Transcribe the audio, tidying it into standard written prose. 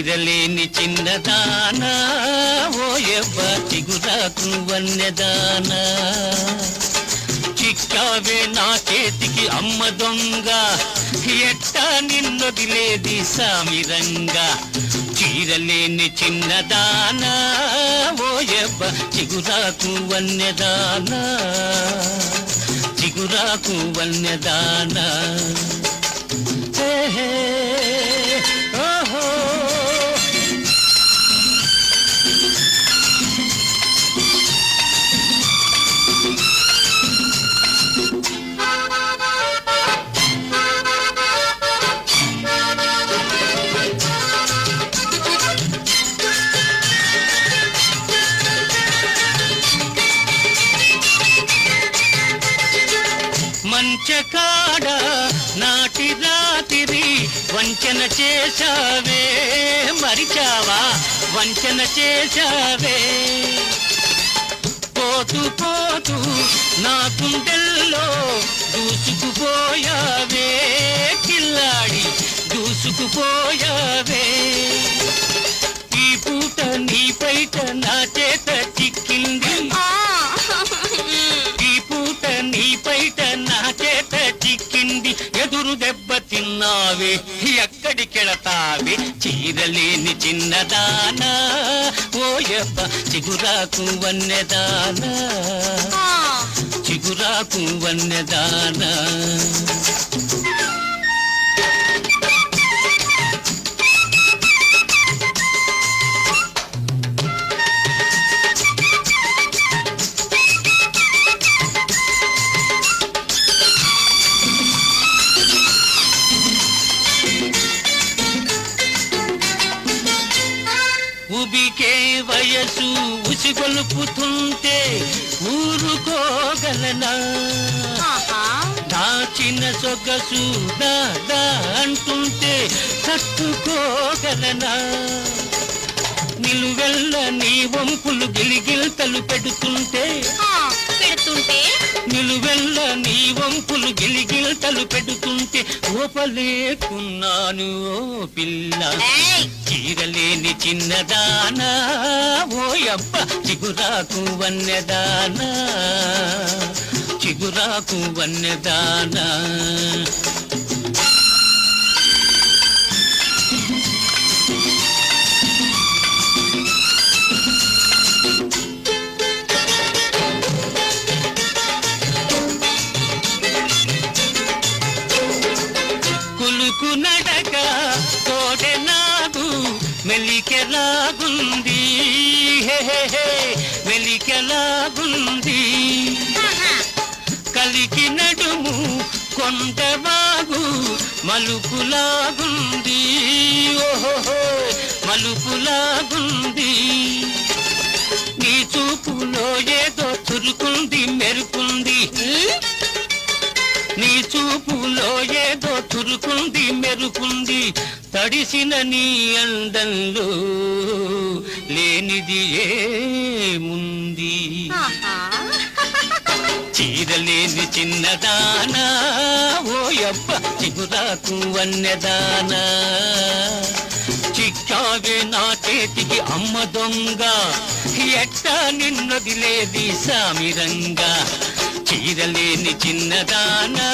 చీరలేని చిన్నదానా ఓ ఎవ్వ చిగురాకు వన్నెదానా చిక్కావే నా చేతికి అమ్మ దొంగ ఎట్టా నిన్నొదిలేది సామిరంగా చీరలేని చిన్నదానా ఓ ఎవ్వ చిగురాకు వన్నెదానా చిగురాకు వన్నెదానా ఓహో మంచకాడ నాటి రాత్రి వంచన చేశావే మరిచావా వంచన చేశావే పోతూ పోతూ నా గుండెల్లో దూసుకుపోయావే కిల్లాడి దూసుకుపోయావే ఈ పూట నీ బయట నా చేత చిక్కింది ఎదురు దెబ్బ తిన్నావే ఎక్కడికెళతావే చీరలేని చిన్నదానా ఓ యబ్బ చిగురాకు వన్నెదానా చిగురాకు వన్నెదానా ఉబికే వయసు ఉసిగొలుపుతుంటే ఊరుకోగలనా దాచిన సొగసు దాదా అంటుంటే తట్టుకోగలనా నిలువెల్ల నీ వంపులు గిలిగిల్తలు పెడుతుంటే నిలువెల్ల నీ వంపులు గిలిగిల్తలు పెడుతుంటే ఓపలేకున్నాను ఓ పిల్ల చీరలేని చిన్నదానా ఓ యబ్బ చిగురాకు వన్నెదానా చిగురాకు వన్నెదానా కులుకు నడక తోడె నాగు మెలికెలాగుంది మెలికెలాగుంది కలికి నడుము కొండవాగు మలుపులాగుంది ఓహో మలుపులాగుంది నీ చూపులో ఏదో చురుకుంది మెరుకుంది నీ చూపులో ఏదో చురుకుంది మెరుకుంది తడిసిన నీ అందంలో లేనిది ఏముంది చీరలేని చిన్నదానా ఓ యబ్బ చిగురాకు వన్నెదానా చిక్కావే నా చేతికి అమ్మ దొంగ ఎట్టా నిన్నొదిలేది సామిరంగా చీరలేని చిన్నదానా